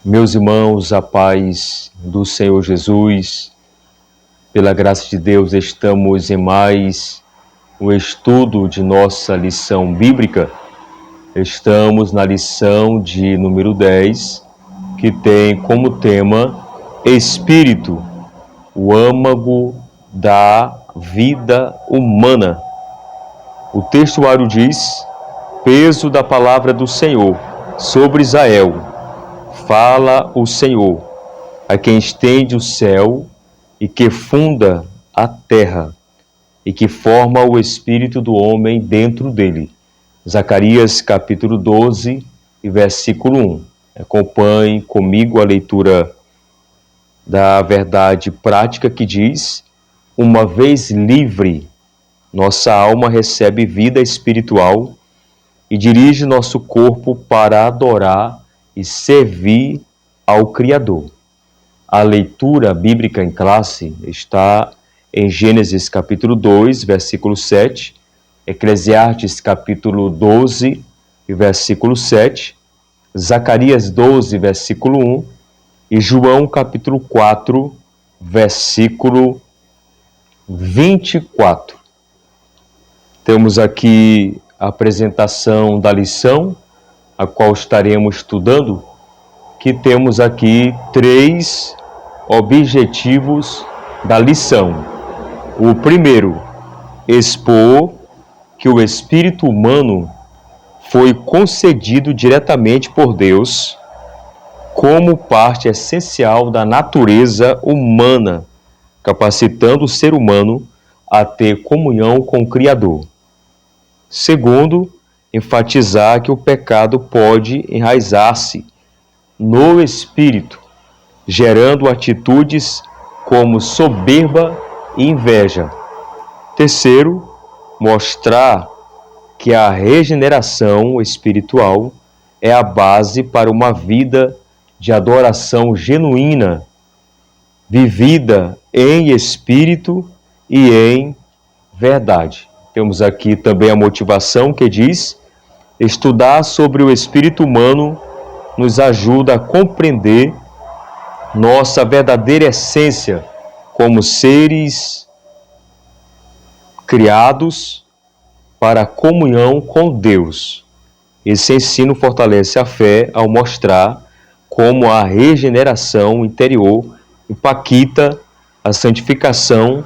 Meus irmãos, a paz do Senhor Jesus, pela graça de Deus, estamos em mais um estudo de nossa lição bíblica. Estamos na lição de número 10, que tem como tema Espírito, o âmago da vida humana. O textuário diz: peso da palavra do Senhor sobre Israel. Fala o Senhor, a quem estende o céu e que funda a terra, e que forma o espírito do homem dentro dele. Zacarias capítulo 12 e versículo 1. Acompanhe comigo a leitura da verdade prática que diz: uma vez livre, nossa alma recebe vida espiritual e dirige nosso corpo para adorar e servir ao Criador. A leitura bíblica em classe está em Gênesis capítulo 2, versículo 7, Eclesiastes capítulo 12 e versículo 7, Zacarias 12, versículo 1 e João capítulo 4, versículo 24. Temos aqui a apresentação da lição, a qual estaremos estudando, que temos aqui 3 objetivos da lição. O primeiro, expor que o espírito humano foi concedido diretamente por Deus como parte essencial da natureza humana, capacitando o ser humano a ter comunhão com o Criador. Segundo, enfatizar que o pecado pode enraizar-se no espírito, gerando atitudes como soberba e inveja. Terceiro, mostrar que a regeneração espiritual é a base para uma vida de adoração genuína, vivida em espírito e em verdade. Temos aqui também a motivação que diz: estudar sobre o espírito humano nos ajuda a compreender nossa verdadeira essência como seres criados para a comunhão com Deus. Esse ensino fortalece a fé ao mostrar como a regeneração interior impacta a santificação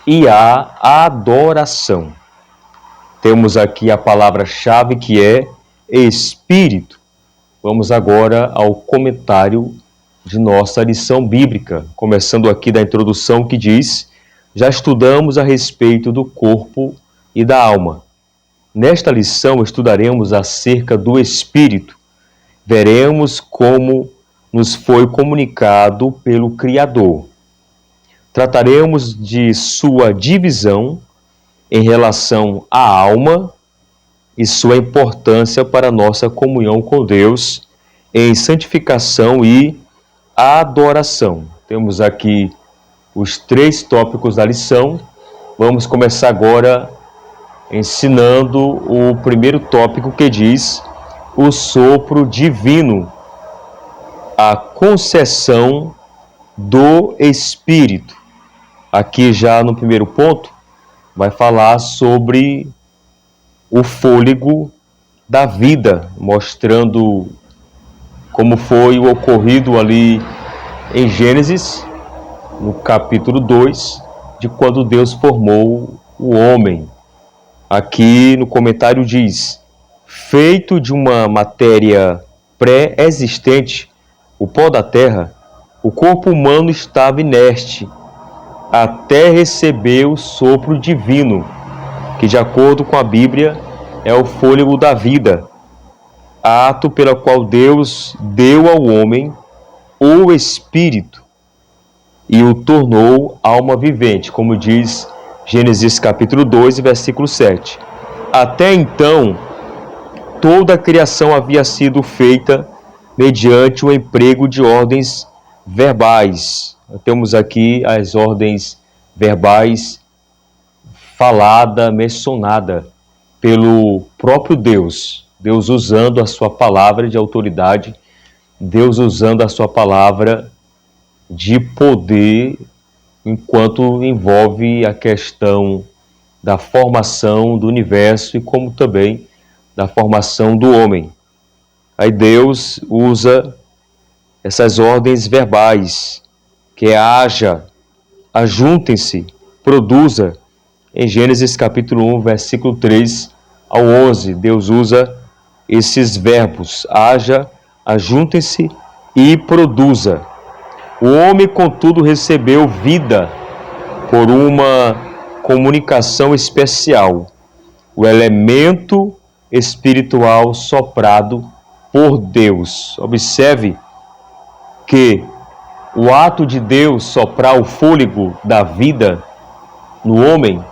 e a adoração. Temos aqui a palavra-chave que é Espírito. Vamos agora ao comentário de nossa lição bíblica, começando aqui da introdução que diz: já estudamos a respeito do corpo e da alma. Nesta lição estudaremos acerca do Espírito. Veremos como nos foi comunicado pelo Criador. Trataremos de sua divisão em relação à alma e sua importância para a nossa comunhão com Deus em santificação e adoração. Temos aqui os 3 tópicos da lição. Vamos começar agora ensinando o primeiro tópico que diz: o sopro divino, a concessão do Espírito. Aqui já no primeiro ponto vai falar sobre o fôlego da vida, mostrando como foi o ocorrido ali em Gênesis, no capítulo 2, de quando Deus formou o homem. Aqui no comentário diz: feito de uma matéria pré-existente, o pó da terra, o corpo humano estava inerte, até receber o sopro divino, que de acordo com a Bíblia é o fôlego da vida, ato pelo qual Deus deu ao homem o Espírito e o tornou alma vivente, como diz Gênesis capítulo 2, versículo 7. Até então, toda a criação havia sido feita mediante o emprego de ordens verbais. Temos aqui as ordens verbais falada, mencionada pelo próprio Deus. Deus usando a sua palavra de autoridade Deus usando a sua palavra de poder enquanto envolve a questão da formação do universo e como também da formação do homem. Aí Deus usa essas ordens verbais, que é haja, ajuntem-se, produza. Em Gênesis capítulo 1, versículo 3 ao 11, Deus usa esses verbos, haja, ajuntem-se e produza. O homem, contudo, recebeu vida por uma comunicação especial, o elemento espiritual soprado por Deus. Observe que o ato de Deus soprar o fôlego da vida no homem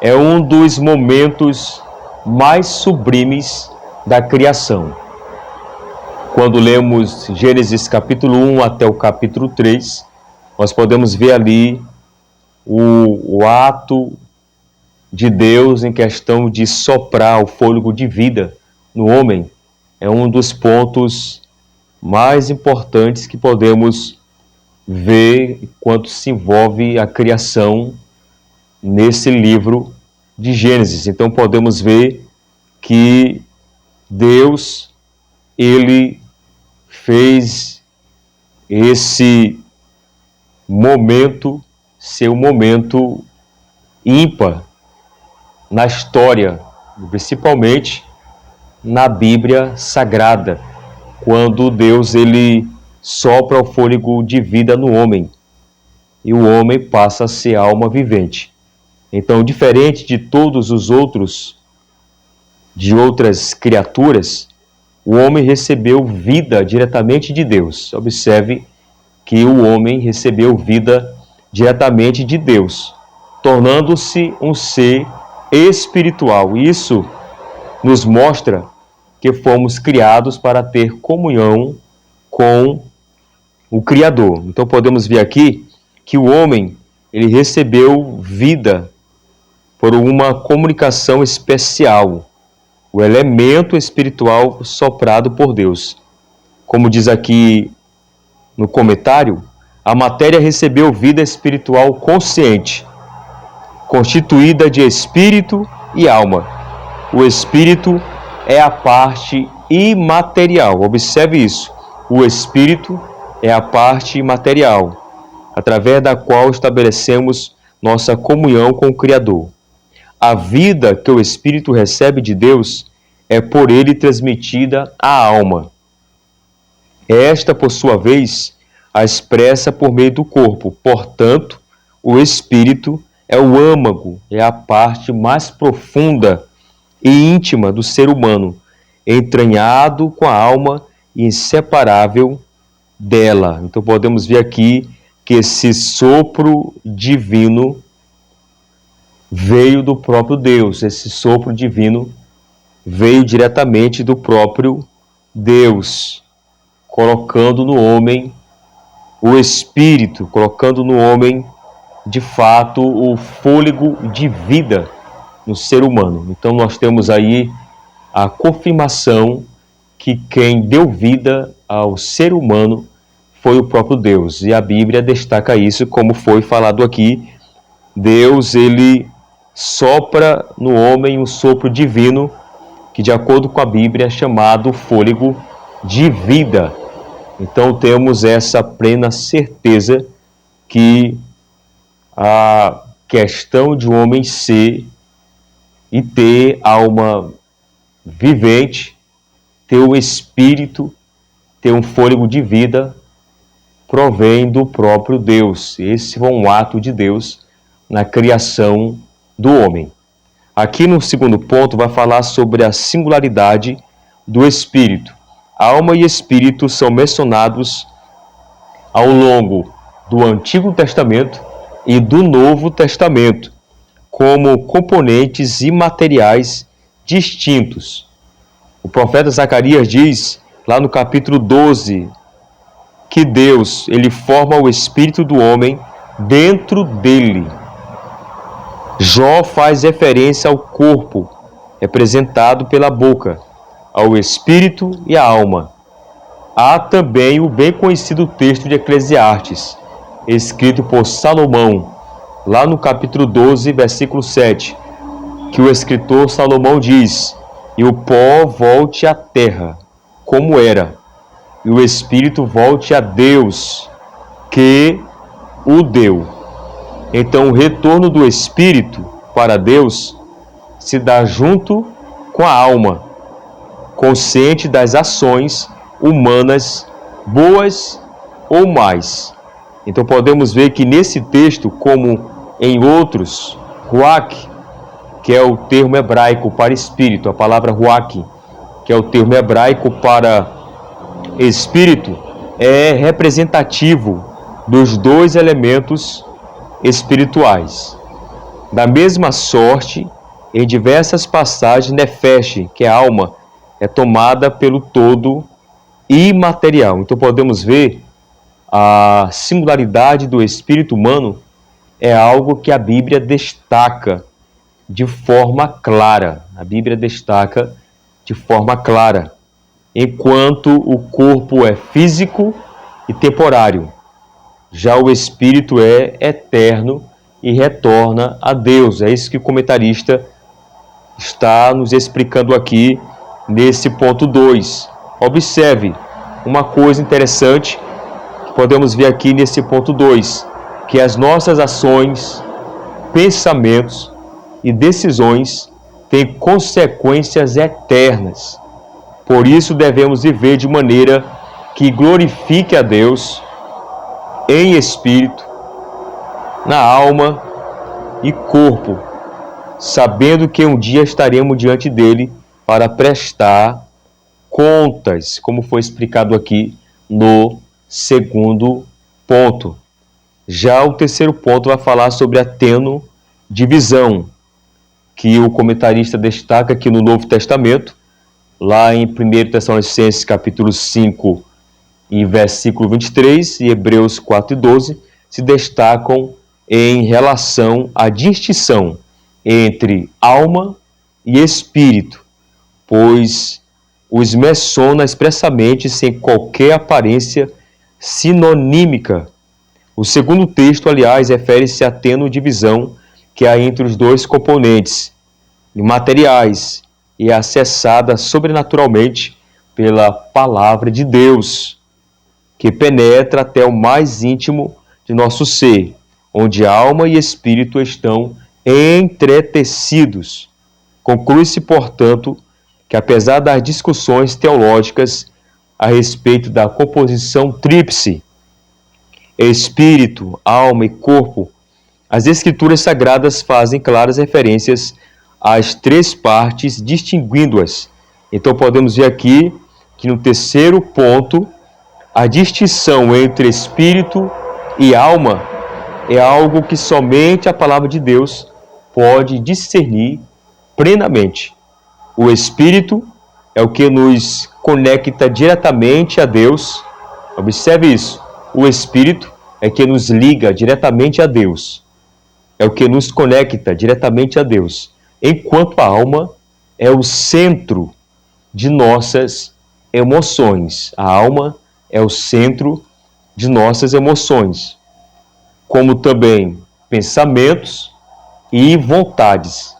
é um dos momentos mais sublimes da criação. Quando lemos Gênesis capítulo 1 até o capítulo 3, nós podemos ver ali o ato de Deus em questão de soprar o fôlego de vida no homem. É um dos pontos mais importantes que podemos ver enquanto se envolve a criação nesse livro de Gênesis. Então podemos ver que Deus, ele fez esse momento ser um momento ímpar na história, principalmente na Bíblia Sagrada, quando Deus ele sopra o fôlego de vida no homem e o homem passa a ser alma vivente. Então, diferente de todos os outros, de outras criaturas, o homem recebeu vida diretamente de Deus. Observe que o homem recebeu vida diretamente de Deus, tornando-se um ser espiritual. Isso nos mostra que fomos criados para ter comunhão com o Criador. Então podemos ver aqui que o homem ele recebeu vida por uma comunicação especial, o elemento espiritual soprado por Deus. Como diz aqui no comentário, a matéria recebeu vida espiritual consciente, constituída de espírito e alma. O espírito é a parte imaterial. Observe isso. O espírito é a parte imaterial, através da qual estabelecemos nossa comunhão com o Criador. A vida que o espírito recebe de Deus é por ele transmitida à alma. Esta, por sua vez, a expressa por meio do corpo. Portanto, o espírito é o âmago, é a parte mais profunda e íntima do ser humano, entranhado com a alma e inseparável dela. Então podemos ver aqui que esse sopro divino veio do próprio Deus. Esse sopro divino veio diretamente do próprio Deus, colocando no homem o espírito, colocando no homem, de fato, o fôlego de vida no ser humano. Então nós temos aí a confirmação que quem deu vida ao ser humano foi o próprio Deus. E a Bíblia destaca isso, como foi falado aqui. Deus, ele sopra no homem um sopro divino, que de acordo com a Bíblia é chamado fôlego de vida. Então temos essa plena certeza que a questão de um homem ser e ter alma vivente, ter o espírito, ter um fôlego de vida, provém do próprio Deus. Esse foi um ato de Deus na criação do homem. Aqui no segundo ponto vai falar sobre a singularidade do espírito. Alma e espírito são mencionados ao longo do Antigo Testamento e do Novo Testamento como componentes imateriais distintos. O profeta Zacarias diz, lá no capítulo 12, que Deus, ele forma o espírito do homem dentro dele. Jó faz referência ao corpo, representado pela boca, ao espírito e à alma. há também o bem conhecido texto de Eclesiastes, escrito por Salomão, lá no capítulo 12, versículo 7, que o escritor Salomão diz: "E o pó volte à terra, como era, e o espírito volte a Deus, que o deu." Então, o retorno do espírito para Deus se dá junto com a alma, consciente das ações humanas, boas ou mais. Então, podemos ver que nesse texto, como em outros, ruach, que é o termo hebraico para espírito, a palavra ruach, que é o termo hebraico para espírito, é representativo dos dois elementos espirituais. Da mesma sorte, em diversas passagens, nefesh, que é a alma, é tomada pelo todo imaterial. Então podemos ver a singularidade do espírito humano é algo que a Bíblia destaca de forma clara. A Bíblia destaca de forma clara, enquanto o corpo é físico e temporário, já o espírito é eterno e retorna a Deus. É isso que o comentarista está nos explicando aqui nesse ponto 2. Observe uma coisa interessante que podemos ver aqui nesse ponto 2, que as nossas ações, pensamentos e decisões têm consequências eternas. Por isso devemos viver de maneira que glorifique a Deus em espírito, na alma e corpo, sabendo que um dia estaremos diante dele para prestar contas, como foi explicado aqui no segundo ponto. Já o terceiro ponto vai falar sobre a teno-divisão, que o comentarista destaca aqui no Novo Testamento, lá em 1 Tessalonicenses capítulo 5 e versículo 23 e Hebreus 4:12, se destacam em relação à distinção entre alma e espírito, pois os menciona expressamente sem qualquer aparência sinonímica. O segundo texto, aliás, refere-se à teno-divisão que há entre os dois componentes materiais e é acessada sobrenaturalmente pela palavra de Deus, que penetra até o mais íntimo de nosso ser, onde alma e espírito estão entretecidos. Conclui-se, portanto, que apesar das discussões teológicas a respeito da composição tríplice, espírito, alma e corpo, as Escrituras Sagradas fazem claras referências às três partes, distinguindo-as. Então podemos ver aqui que no terceiro ponto, a distinção entre espírito e alma é algo que somente a palavra de Deus pode discernir plenamente. O espírito é o que nos conecta diretamente a Deus. Observe isso. O espírito é que nos liga diretamente a Deus. É o que nos conecta diretamente a Deus. Enquanto a alma é o centro de nossas emoções. A alma é o centro de nossas emoções, como também pensamentos e vontades.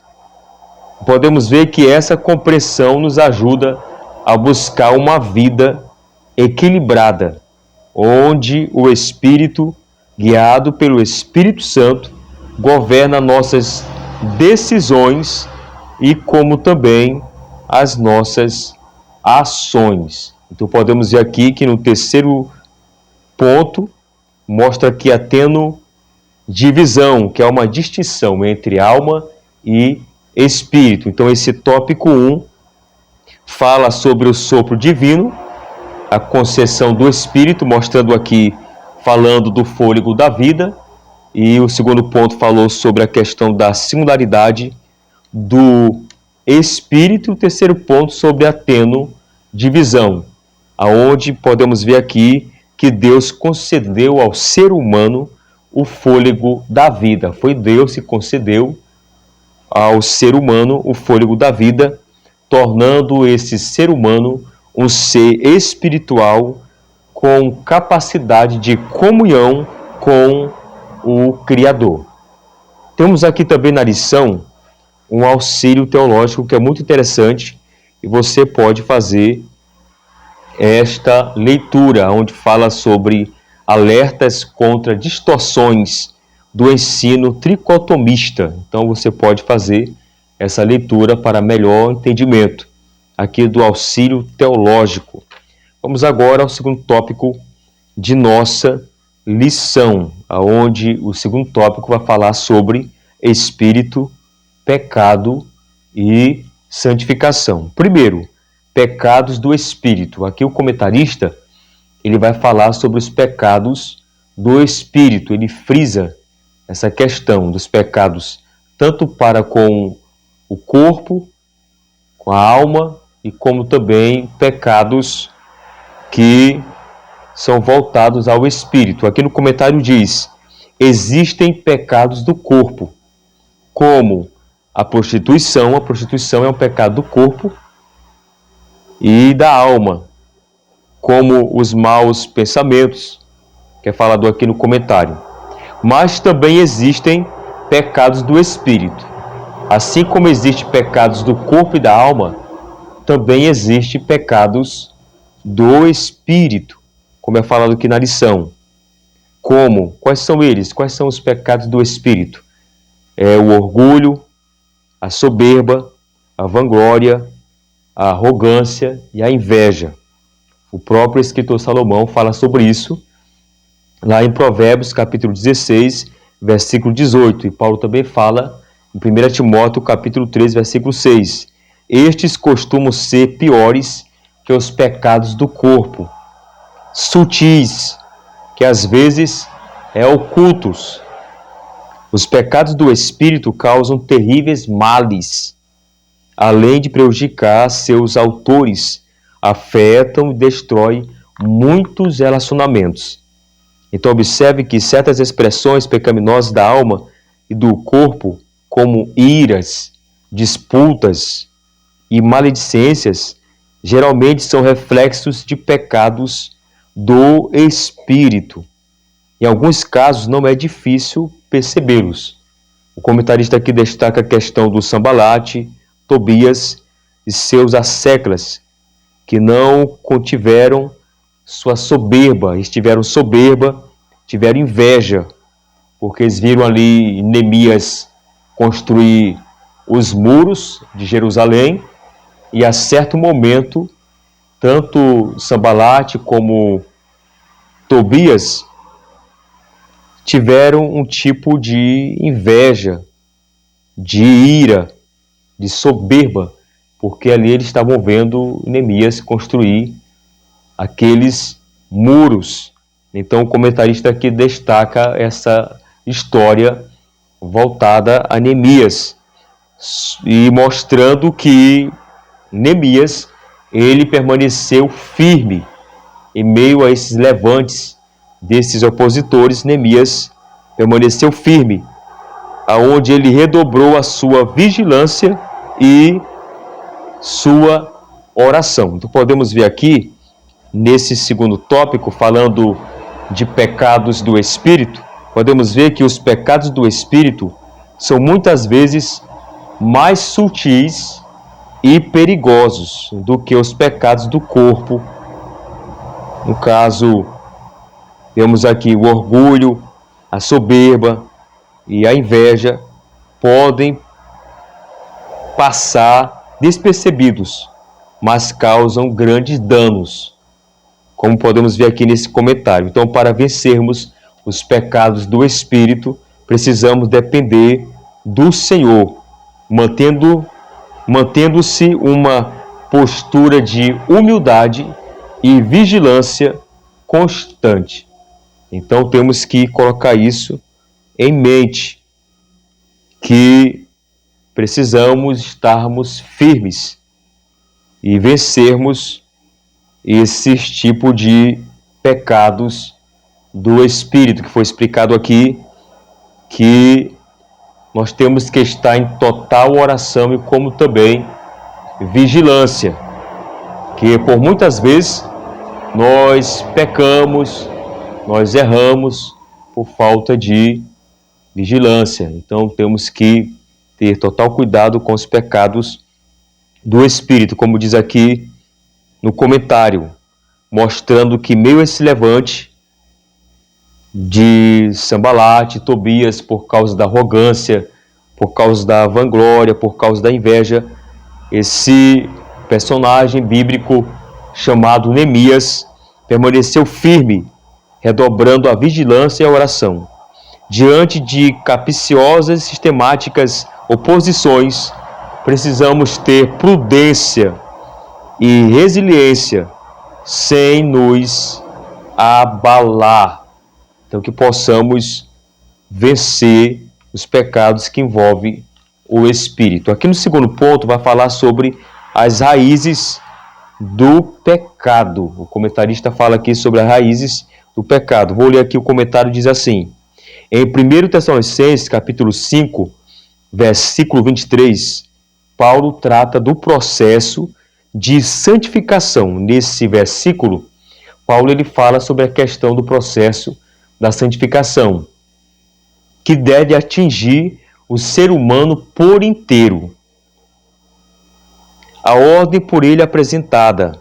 Podemos ver que essa compreensão nos ajuda a buscar uma vida equilibrada, onde o Espírito, guiado pelo Espírito Santo, governa nossas decisões e como também as nossas ações. Então podemos ver aqui que no terceiro ponto mostra que a teno-divisão, que é uma distinção entre alma e espírito. Então esse tópico 1 fala sobre o sopro divino, a concessão do espírito, mostrando aqui, falando do fôlego da vida, e o segundo ponto falou sobre a questão da singularidade do espírito, o terceiro ponto sobre a teno-divisão, aonde podemos ver aqui que Deus concedeu ao ser humano o fôlego da vida. Foi Deus que concedeu ao ser humano o fôlego da vida, tornando esse ser humano um ser espiritual com capacidade de comunhão com o Criador. Temos aqui também na lição um auxílio teológico que é muito interessante e você pode fazer esta leitura, onde fala sobre alertas contra distorções do ensino tricotomista. Então você pode fazer essa leitura para melhor entendimento aqui do auxílio teológico. Vamos agora ao segundo tópico de nossa lição, onde o segundo tópico vai falar sobre espírito, pecado e santificação. Primeiro, pecados do espírito. Aqui o comentarista ele vai falar sobre os pecados do espírito. Ele frisa essa questão dos pecados tanto para com o corpo, com a alma e como também pecados que são voltados ao espírito. Aqui no comentário diz: existem pecados do corpo, como a prostituição. A prostituição é um pecado do corpo e da alma, como os maus pensamentos, que é falado aqui no comentário. Mas também existem pecados do espírito. Assim como existem pecados do corpo e da alma, também existem pecados do espírito, como é falado aqui na lição. Como? Quais são eles? Quais são os pecados do espírito? É o orgulho, a soberba, a vanglória, a arrogância e a inveja. O próprio escritor Salomão fala sobre isso lá em Provérbios, capítulo 16, versículo 18. E Paulo também fala em 1 Timóteo, capítulo 3, versículo 6. Estes costumam ser piores que os pecados do corpo, sutis, que às vezes ocultos. Os pecados do espírito causam terríveis males, além de prejudicar seus autores, afetam e destroem muitos relacionamentos. Então observe que certas expressões pecaminosas da alma e do corpo, como iras, disputas e maledicências, geralmente são reflexos de pecados do espírito. Em alguns casos não é difícil percebê-los. O comentarista aqui destaca a questão do Sambalate, Tobias e seus asseclas, que não contiveram sua soberba, tiveram inveja, porque eles viram ali Neemias construir os muros de Jerusalém, e a certo momento, tanto Sambalate como Tobias tiveram um tipo de inveja, de ira, de soberba, porque ali eles estavam vendo Neemias construir aqueles muros. Então o comentarista aqui destaca essa história voltada a Neemias e mostrando que Neemias ele permaneceu firme em meio a esses levantes desses opositores. Neemias permaneceu firme, aonde ele redobrou a sua vigilância e sua oração. Então podemos ver aqui, nesse segundo tópico, falando de pecados do espírito, podemos ver que os pecados do espírito são muitas vezes mais sutis e perigosos do que os pecados do corpo. No caso, temos aqui o orgulho, a soberba e a inveja podem passar despercebidos, mas causam grandes danos, como podemos ver aqui nesse comentário. Então, para vencermos os pecados do espírito, precisamos depender do Senhor, mantendo-se uma postura de humildade e vigilância constante. Então temos que colocar isso em mente, que precisamos estarmos firmes e vencermos esses tipos de pecados do espírito, que foi explicado aqui, que nós temos que estar em total oração e como também vigilância, que por muitas vezes nós pecamos, nós erramos por falta de vigilância. Então temos que ter total cuidado com os pecados do Espírito, como diz aqui no comentário, mostrando que meio a esse levante de Sanbalate, Tobias, por causa da arrogância, por causa da vanglória, por causa da inveja, esse personagem bíblico chamado Neemias permaneceu firme, redobrando a vigilância e a oração. Diante de capciosas e sistemáticas oposições, precisamos ter prudência e resiliência sem nos abalar. Então, que possamos vencer os pecados que envolvem o Espírito. Aqui no segundo ponto vai falar sobre as raízes do pecado. O comentarista fala aqui sobre as raízes do pecado. Vou ler aqui o comentário, diz assim: em 1 Tessalonicenses, capítulo 5, versículo 23, Paulo trata do processo de santificação. Nesse versículo, Paulo ele fala sobre a questão do processo da santificação, que deve atingir o ser humano por inteiro. A ordem por ele apresentada,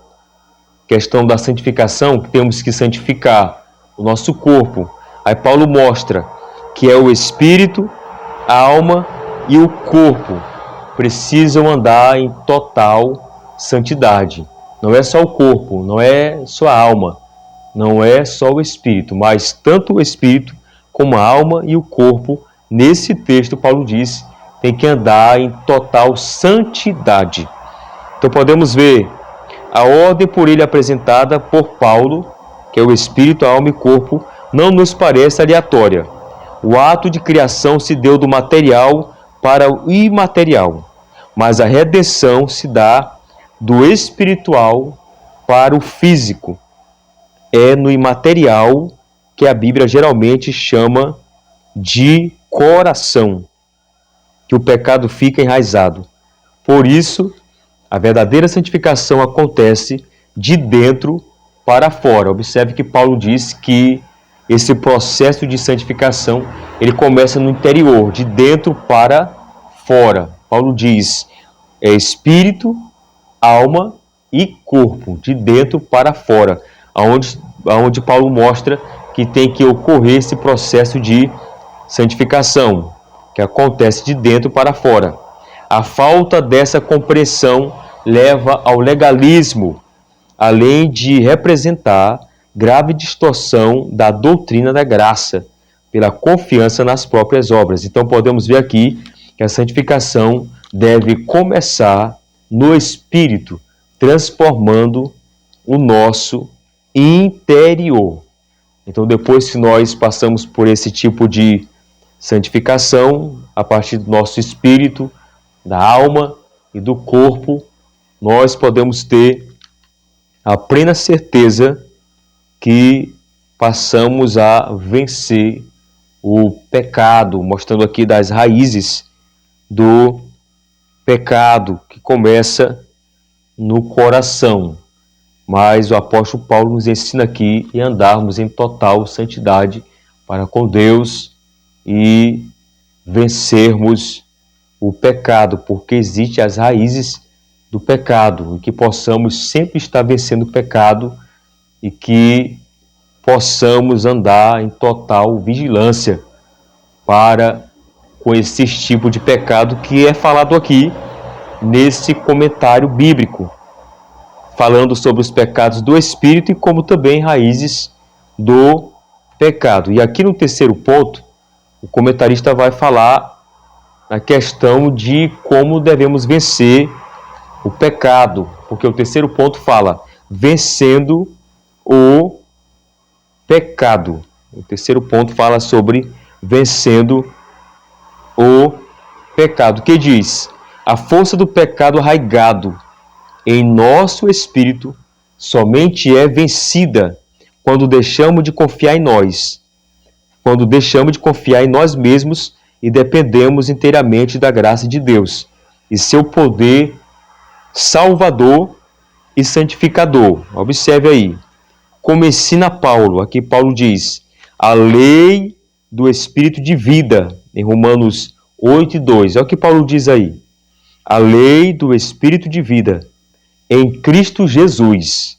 questão da santificação, que temos que santificar o nosso corpo. Aí Paulo mostra que é o espírito, a alma e o corpo precisam andar em total santidade. Não é só o corpo, não é só a alma, não é só o espírito, mas tanto o espírito como a alma e o corpo, nesse texto Paulo diz, tem que andar em total santidade. Então podemos ver a ordem por ele apresentada por Paulo, que é o espírito, a alma e corpo, não nos parece aleatória. O ato de criação se deu do material para o imaterial, mas a redenção se dá do espiritual para o físico. É no imaterial que a Bíblia geralmente chama de coração, que o pecado fica enraizado. Por isso, a verdadeira santificação acontece de dentro para fora. Observe que Paulo diz que esse processo de santificação, ele começa no interior, de dentro para fora. Paulo diz, é espírito, alma e corpo, de dentro para fora, onde Paulo mostra que tem que ocorrer esse processo de santificação, que acontece de dentro para fora. A falta dessa compreensão leva ao legalismo, além de representar grave distorção da doutrina da graça, pela confiança nas próprias obras. Então podemos ver aqui que a santificação deve começar no espírito, transformando o nosso interior. Então, depois que nós passamos por esse tipo de santificação, a partir do nosso espírito, da alma e do corpo, nós podemos ter a plena certeza que passamos a vencer o pecado, mostrando aqui das raízes do pecado, que começa no coração. Mas o apóstolo Paulo nos ensina aqui a andarmos em total santidade para com Deus e vencermos o pecado, porque existem as raízes do pecado, e que possamos sempre estar vencendo o pecado e que possamos andar em total vigilância para com esse tipo de pecado que é falado aqui nesse comentário bíblico, falando sobre os pecados do Espírito e como também raízes do pecado. E aqui no terceiro ponto, o comentarista vai falar na questão de como devemos vencer o pecado, porque o terceiro ponto fala vencendo o pecado. O terceiro ponto fala sobre vencendo o pecado, que diz: a força do pecado arraigado em nosso espírito somente é vencida quando deixamos de confiar em nós, quando deixamos de confiar em nós mesmos e dependemos inteiramente da graça de Deus e seu poder salvador e santificador. Observe aí, como ensina Paulo. Aqui Paulo diz, a lei do Espírito de vida, em Romanos 8:2. Olha o que Paulo diz aí. A lei do Espírito de vida, em Cristo Jesus,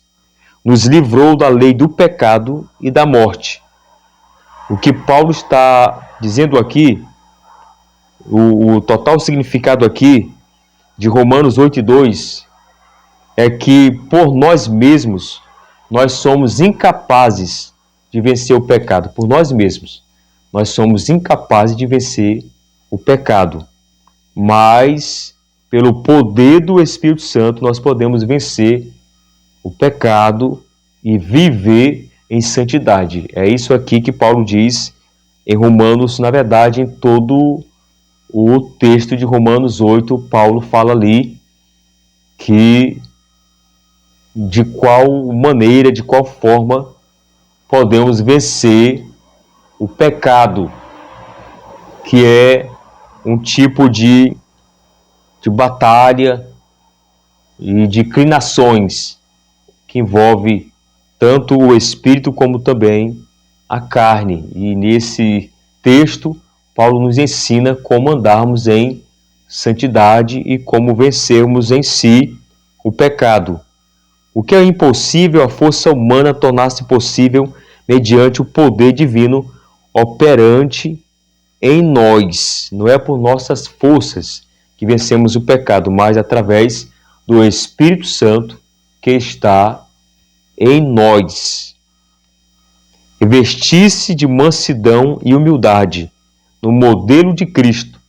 nos livrou da lei do pecado e da morte. O que Paulo está dizendo aqui, o total significado aqui de Romanos 8:2 é que por nós mesmos nós somos incapazes de vencer o pecado. Por nós mesmos nós somos incapazes de vencer o pecado. Mas pelo poder do Espírito Santo nós podemos vencer o pecado e viver em santidade. É isso aqui que Paulo diz em Romanos, na verdade, em todo o texto de Romanos 8, Paulo fala ali que de qual maneira, de qual forma podemos vencer o pecado, que é um tipo de batalha e de inclinações que envolve tanto o espírito como também a carne. E nesse texto, Paulo nos ensina como andarmos em santidade e como vencermos em si o pecado. O que é impossível, a força humana tornar-se possível mediante o poder divino operante em nós. Não é por nossas forças que vencemos o pecado, mas através do Espírito Santo que está em nós. Revestir-se de mansidão e humildade no modelo de Cristo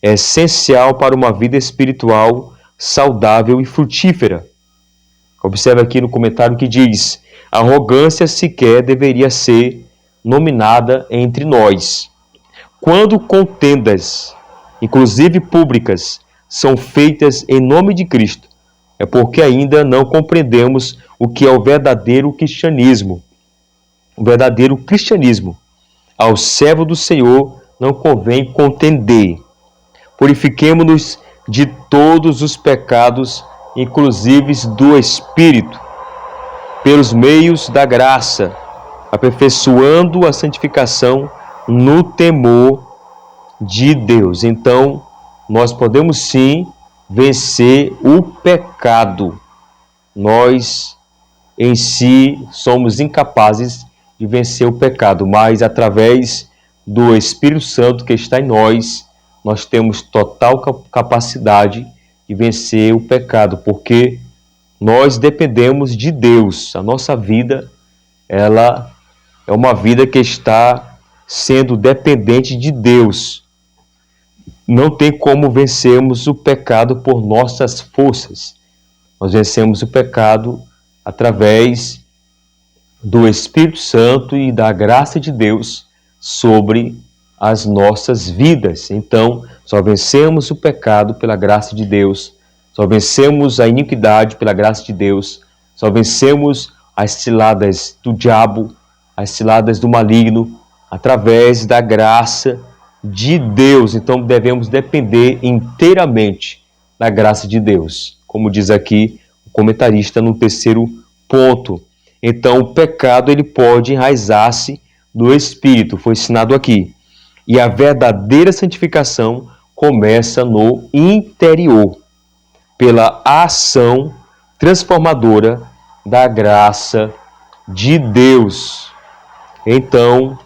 é essencial para uma vida espiritual saudável e frutífera. Observe aqui no comentário que diz: arrogância sequer deveria ser nominada entre nós. Quando contendas, inclusive públicas, são feitas em nome de Cristo, é porque ainda não compreendemos o que é o verdadeiro cristianismo. O verdadeiro cristianismo. Ao servo do Senhor não convém contender. Purifiquemo-nos de todos os pecados, inclusive do Espírito, pelos meios da graça, aperfeiçoando a santificação no temor de Deus. Então, nós podemos sim vencer o pecado. Nós, em si, somos incapazes de vencer o pecado, mas através do Espírito Santo que está em nós, nós temos total capacidade de vencer o pecado, porque nós dependemos de Deus. A nossa vida, ela é uma vida que está sendo dependente de Deus. Não tem como vencermos o pecado por nossas forças. Nós vencemos o pecado através do Espírito Santo e da graça de Deus sobre as nossas vidas. Então, só vencemos o pecado pela graça de Deus, só vencemos a iniquidade pela graça de Deus, só vencemos as ciladas do diabo, as ciladas do maligno, através da graça de Deus. Então, devemos depender inteiramente da graça de Deus, como diz aqui o comentarista no terceiro ponto. Então, o pecado ele pode enraizar-se no Espírito, foi ensinado aqui. E a verdadeira santificação começa no interior, pela ação transformadora da graça de Deus. Então,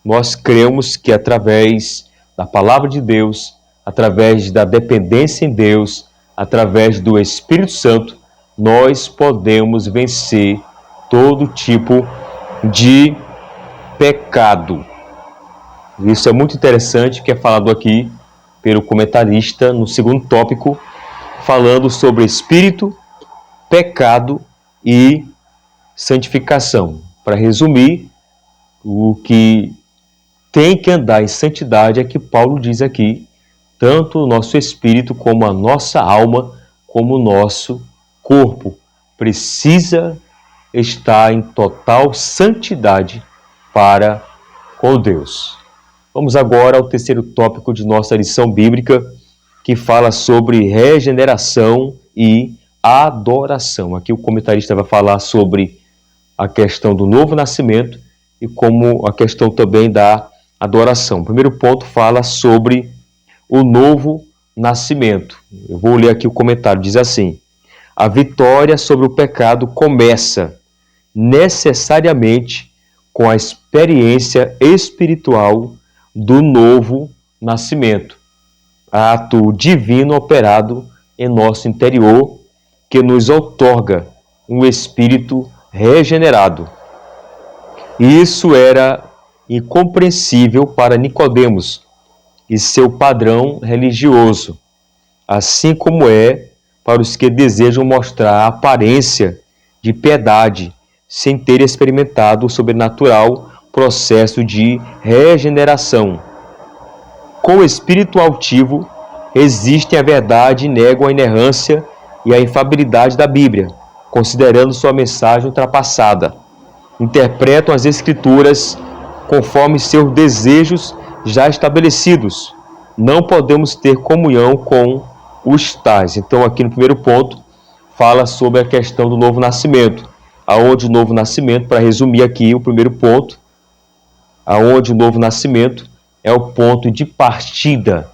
nós cremos que através da palavra de Deus, através da dependência em Deus, através do Espírito Santo, nós podemos vencer todo tipo de pecado. Isso é muito interessante, que é falado aqui pelo comentarista no segundo tópico, falando sobre espírito, pecado e santificação. Para resumir, o que tem que andar em santidade é que Paulo diz aqui, tanto o nosso espírito como a nossa alma, como o nosso corpo, precisa estar em total santidade para com Deus. Vamos agora ao terceiro tópico de nossa lição bíblica, que fala sobre regeneração e adoração. Aqui o comentarista vai falar sobre a questão do novo nascimento e como a questão também da adoração. O primeiro ponto fala sobre o novo nascimento. Eu vou ler aqui o comentário, diz assim: a vitória sobre o pecado começa necessariamente com a experiência espiritual do novo nascimento, ato divino operado em nosso interior que nos outorga um espírito regenerado. Isso era incompreensível para Nicodemos e seu padrão religioso, assim como é para os que desejam mostrar a aparência de piedade sem ter experimentado o sobrenatural processo de regeneração. Com o espírito altivo, resistem à verdade e negam a inerrância e a infalibilidade da Bíblia, considerando sua mensagem ultrapassada. Interpretam as Escrituras conforme seus desejos já estabelecidos. Não podemos ter comunhão com os tais. Então, aqui no primeiro ponto, fala sobre a questão do novo nascimento. Aonde o novo nascimento, para resumir aqui o primeiro ponto, aonde o novo nascimento é o ponto de partida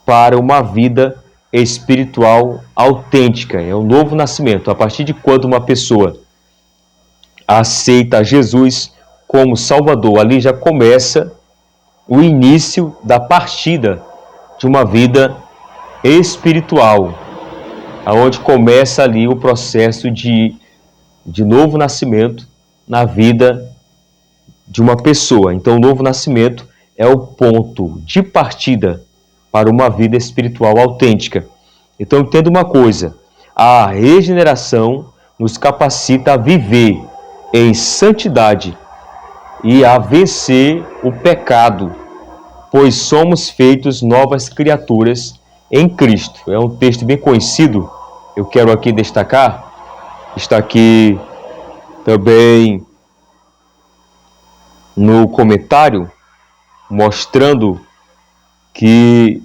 para uma vida espiritual autêntica. É o novo nascimento. A partir de quando uma pessoa aceita Jesus como Salvador, ali já começa o início da partida de uma vida espiritual, aonde começa ali o processo de novo nascimento na vida de uma pessoa. Então, o novo nascimento é o ponto de partida para uma vida espiritual autêntica. Então, entenda uma coisa: a regeneração nos capacita a viver em santidade e a vencer o pecado, pois somos feitos novas criaturas em Cristo. É um texto bem conhecido, eu quero aqui destacar. Está aqui também no comentário, mostrando que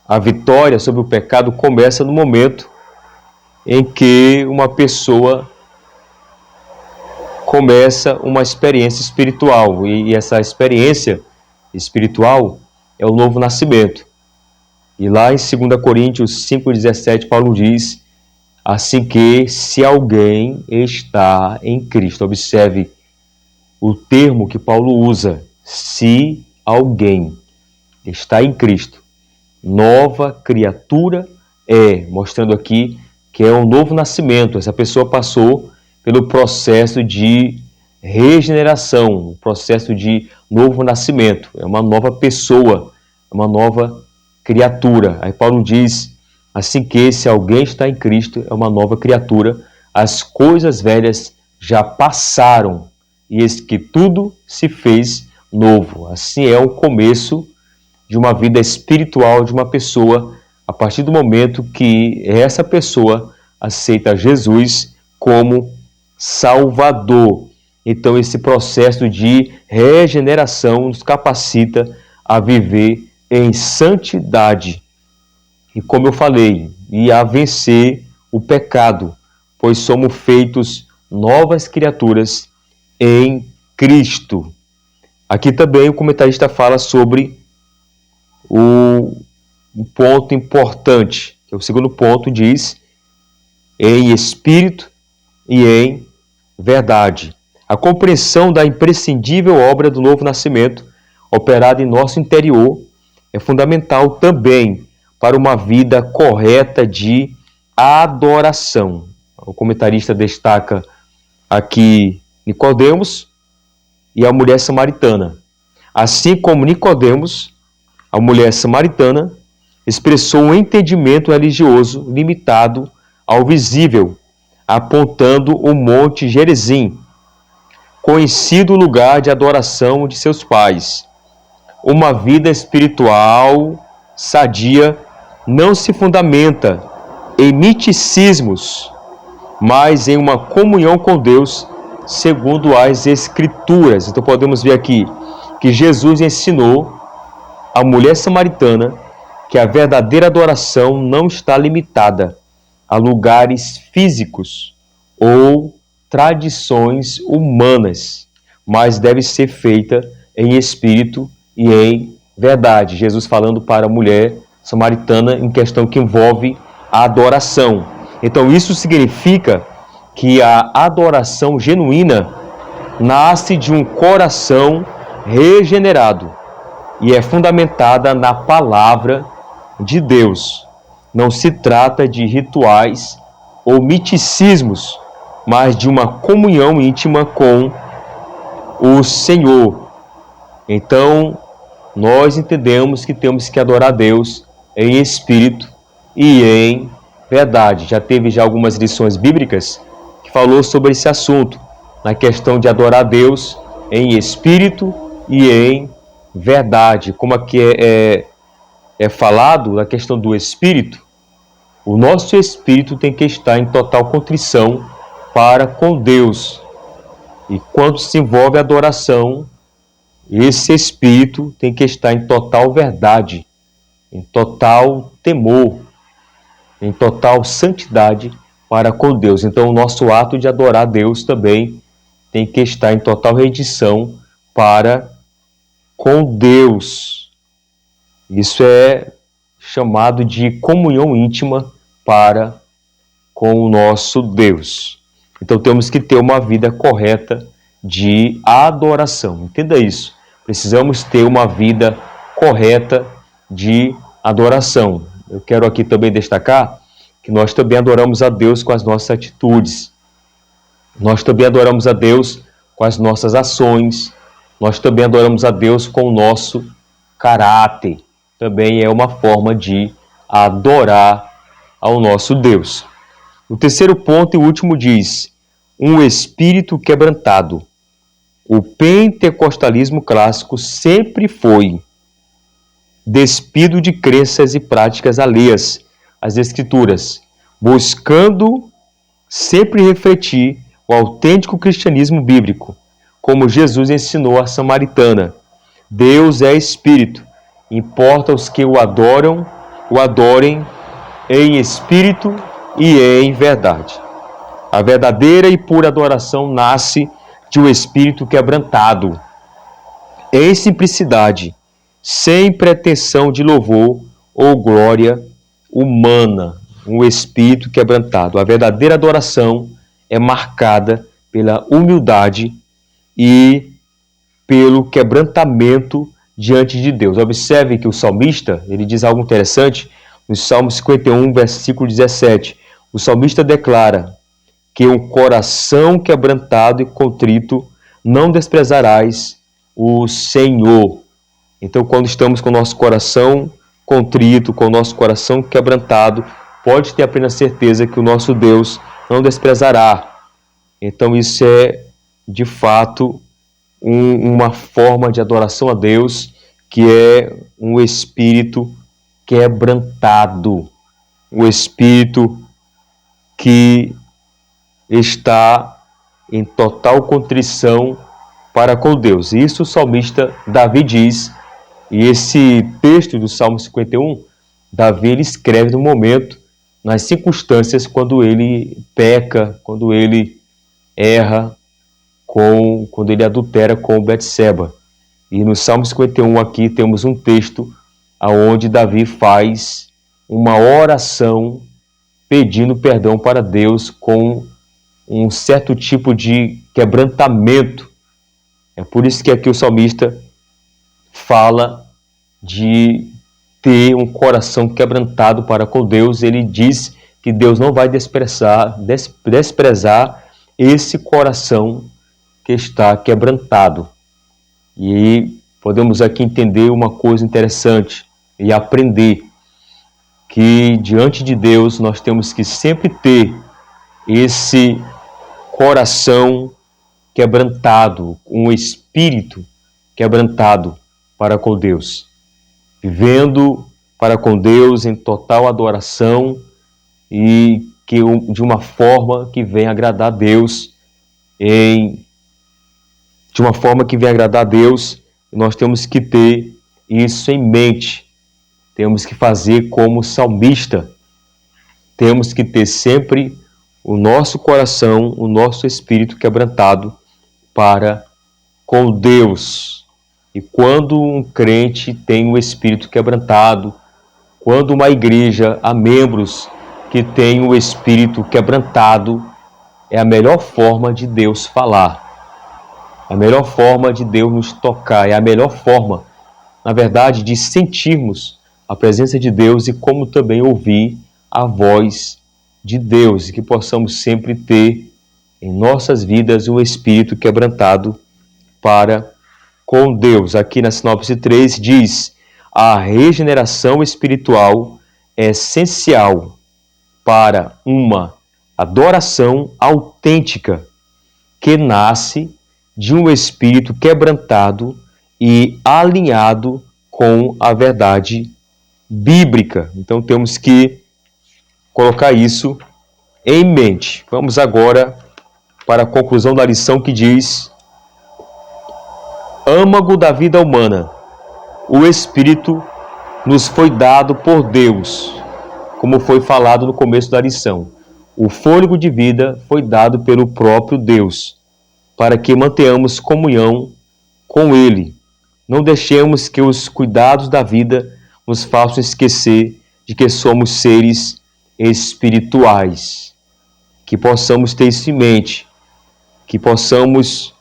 a vitória sobre o pecado começa no momento em que uma pessoa começa uma experiência espiritual, e essa experiência espiritual é o novo nascimento. E lá em 2 Coríntios 5,17, Paulo diz: assim que, se alguém está em Cristo, observe o termo que Paulo usa, se alguém está em Cristo, nova criatura é, mostrando aqui que é um novo nascimento. Essa pessoa passou pelo processo de regeneração, o processo de novo nascimento, é uma nova pessoa, é uma nova criatura. Aí Paulo diz: assim que, se alguém está em Cristo, é uma nova criatura, as coisas velhas já passaram, e eis que tudo se fez novo. Assim é o começo de uma vida espiritual de uma pessoa, a partir do momento que essa pessoa aceita Jesus como Salvador. Então, esse processo de regeneração nos capacita a viver em santidade. E como eu falei, e a vencer o pecado, pois somos feitos novas criaturas em Cristo. Aqui também o comentarista fala sobre um ponto importante, que é o segundo ponto, diz: em espírito e em verdade. A compreensão da imprescindível obra do novo nascimento, operada em nosso interior, é fundamental também para uma vida correta de adoração. O comentarista destaca aqui Nicodemos e a mulher samaritana. Assim como Nicodemos, a mulher samaritana expressou um entendimento religioso limitado ao visível, apontando o Monte Gerizim, conhecido lugar de adoração de seus pais. Uma vida espiritual sadia não se fundamenta em miticismos, mas em uma comunhão com Deus segundo as Escrituras. Então podemos ver aqui que Jesus ensinou a mulher samaritana que a verdadeira adoração não está limitada a lugares físicos ou tradições humanas, mas deve ser feita em espírito e em verdade. Jesus falando para a mulher samaritana em questão que envolve a adoração. Então isso significa que a adoração genuína nasce de um coração regenerado e é fundamentada na palavra de Deus. Não se trata de rituais ou miticismos, mas de uma comunhão íntima com o Senhor. Então, nós entendemos que temos que adorar a Deus em espírito e em verdade. Já teve algumas lições bíblicas que falou sobre esse assunto, na questão de adorar a Deus em espírito e em verdade. Como aqui é falado na questão do espírito, o nosso espírito tem que estar em total contrição para com Deus. E quando se envolve a adoração, esse espírito tem que estar em total verdade, em total temor, em total santidade para com Deus. Então, o nosso ato de adorar a Deus também tem que estar em total rendição para com Deus. Isso é chamado de comunhão íntima para com o nosso Deus. Então temos que ter uma vida correta de adoração. Entenda isso. Precisamos ter uma vida correta de adoração. Eu quero aqui também destacar que nós também adoramos a Deus com as nossas atitudes. Nós também adoramos a Deus com as nossas ações. Nós também adoramos a Deus com o nosso caráter. Também é uma forma de adorar ao nosso Deus. O terceiro ponto e último diz: um espírito quebrantado. O pentecostalismo clássico sempre foi despido de crenças e práticas alheias às Escrituras, buscando sempre refletir o autêntico cristianismo bíblico, como Jesus ensinou a samaritana. Deus é espírito, importa os que o adorem em espírito e em verdade. A verdadeira e pura adoração nasce de um espírito quebrantado, em simplicidade, sem pretensão de louvor ou glória humana. Um espírito quebrantado. A verdadeira adoração é marcada pela humildade e pelo quebrantamento diante de Deus. Observe que o salmista, ele diz algo interessante no Salmo 51, versículo 17. O salmista declara que um coração quebrantado e contrito não desprezarás o Senhor. Então, quando estamos com o nosso coração contrito, com o nosso coração quebrantado, pode ter a plena certeza que o nosso Deus não desprezará. Então, isso é, de fato, uma forma de adoração a Deus, que é um espírito quebrantado, um espírito que está em total contrição para com Deus. Isso o salmista Davi diz, e esse texto do Salmo 51, Davi ele escreve no momento, nas circunstâncias, quando ele peca, quando ele erra, quando ele adultera com Betseba. E no Salmo 51 aqui temos um texto onde Davi faz uma oração pedindo perdão para Deus com um certo tipo de quebrantamento. É por isso que aqui o salmista fala de ter um coração quebrantado para com Deus. Ele diz que Deus não vai desprezar esse coração que está quebrantado. E podemos aqui entender uma coisa interessante e aprender que diante de Deus nós temos que sempre ter esse coração quebrantado, um espírito quebrantado para com Deus, vivendo para com Deus em total adoração e que de uma forma que venha agradar a Deus, nós temos que ter isso em mente. Temos que fazer como salmista. Temos que ter sempre o nosso coração, o nosso espírito quebrantado para com Deus. E quando um crente tem o espírito quebrantado, quando uma igreja há membros que têm o espírito quebrantado, é a melhor forma de Deus falar, a melhor forma de Deus nos tocar, é a melhor forma, na verdade, de sentirmos a presença de Deus e como também ouvir a voz de Deus, e que possamos sempre ter em nossas vidas o espírito quebrantado para com Deus. Aqui na sinopse 3 diz: a regeneração espiritual é essencial para uma adoração autêntica que nasce de um espírito quebrantado e alinhado com a verdade bíblica. Então temos que colocar isso em mente. Vamos agora para a conclusão da lição, que diz: âmago da vida humana, o Espírito nos foi dado por Deus, como foi falado no começo da lição. O fôlego de vida foi dado pelo próprio Deus, para que mantenhamos comunhão com Ele. Não deixemos que os cuidados da vida nos façam esquecer de que somos seres espirituais. Que possamos ter isso em mente, que possamos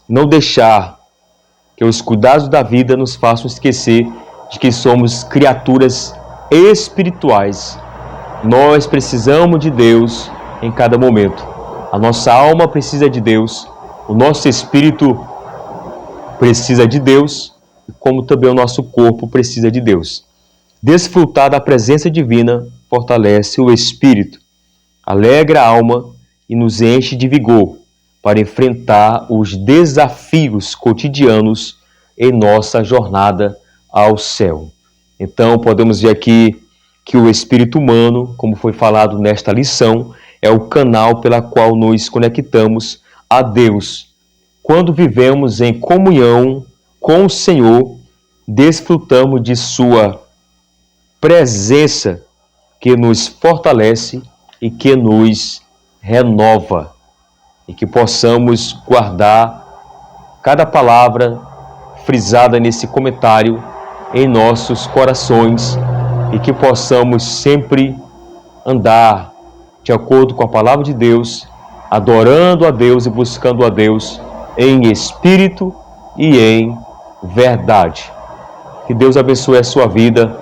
não deixar que os cuidados da vida nos façam esquecer de que somos criaturas espirituais. Nós precisamos de Deus em cada momento. A nossa alma precisa de Deus, o nosso espírito precisa de Deus, como também o nosso corpo precisa de Deus. Desfrutar da presença divina fortalece o espírito, alegra a alma e nos enche de vigor para enfrentar os desafios cotidianos em nossa jornada ao céu. Então, podemos ver aqui que o espírito humano, como foi falado nesta lição, é o canal pela qual nos conectamos a Deus. Quando vivemos em comunhão com o Senhor, desfrutamos de sua presença, que nos fortalece e que nos renova, e que possamos guardar cada palavra frisada nesse comentário em nossos corações, e que possamos sempre andar de acordo com a palavra de Deus, adorando a Deus e buscando a Deus em espírito e em verdade. Que Deus abençoe a sua vida,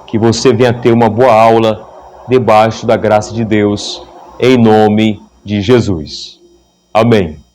que você venha ter uma boa aula debaixo da graça de Deus, em nome de Jesus. Amém.